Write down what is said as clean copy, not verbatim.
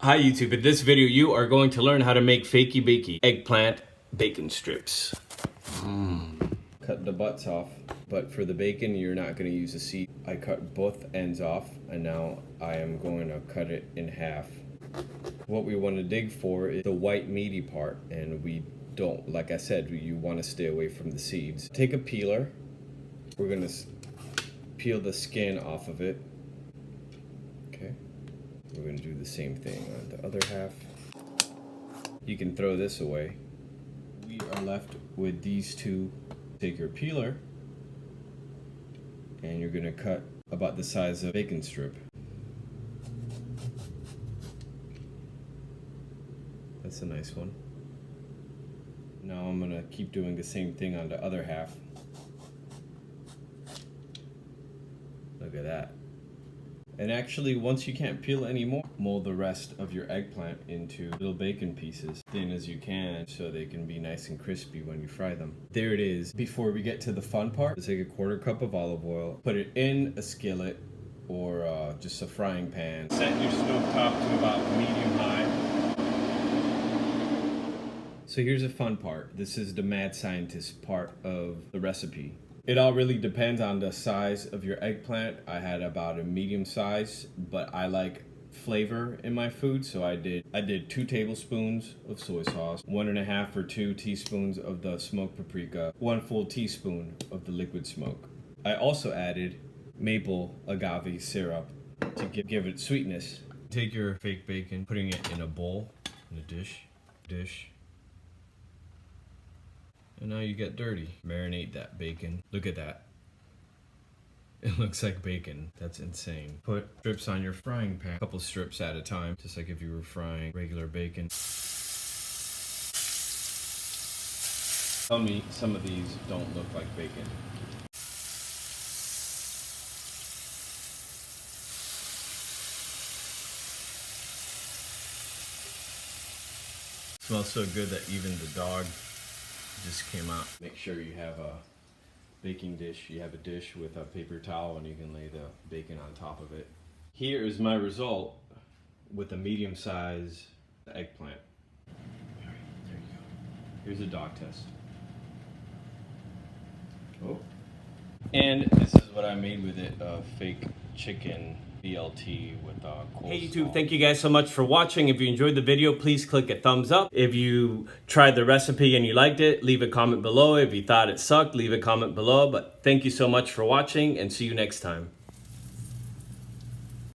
Hi YouTube, in this video you are going to learn how to make fakey bakey eggplant bacon strips. Cut the butts off, but for the bacon you're not going to use the seed. I cut both ends off and now I am going to cut it in half. What we want to dig for is the white meaty part, and we don't, like I said, you want to stay away from the seeds. Take a peeler, we're going to peel the skin off of it. Okay. We're going to do the same thing on the other half. You can throw this away. We are left with these two. Take your peeler and you're going to cut about the size of a bacon strip. That's a nice one. Now I'm going to keep doing the same thing on the other half. Look at that. And actually, once you can't peel anymore, mold the rest of your eggplant into little bacon pieces, thin as you can, so they can be nice and crispy when you fry them. There it is. Before we get to the fun part, take a 1/4 cup of olive oil, put it in a skillet or just a frying pan. Set your stove top to about medium high. So here's a fun part. This is the mad scientist part of the recipe. It all really depends on the size of your eggplant. I had about a medium size, but I like flavor in my food, so I did 2 tablespoons of soy sauce, 1.5 or 2 teaspoons of the smoked paprika, 1 full teaspoon of the liquid smoke. I also added maple agave syrup to give it sweetness. Take your fake bacon, putting it in a bowl, in a dish. And now you get dirty. Marinate that bacon. Look at that. It looks like bacon. That's insane. Put strips on your frying pan. A couple strips at a time, just like if you were frying regular bacon. Tell me some of these don't look like bacon. Smells so good that even the dog just came out. Make sure you have a baking dish. You have a dish with a paper towel and you can lay the bacon on top of it. Here is my result with a medium size eggplant. All right, there you go. Here's a dog test. Oh. And this is what I made with it, fake chicken BLT with coleslaw. Hey YouTube, thank you guys so much for watching. If you enjoyed the video, please click a thumbs up. If you tried the recipe and you liked it, leave a comment below. If you thought it sucked, leave a comment below. But thank you so much for watching and see you next time.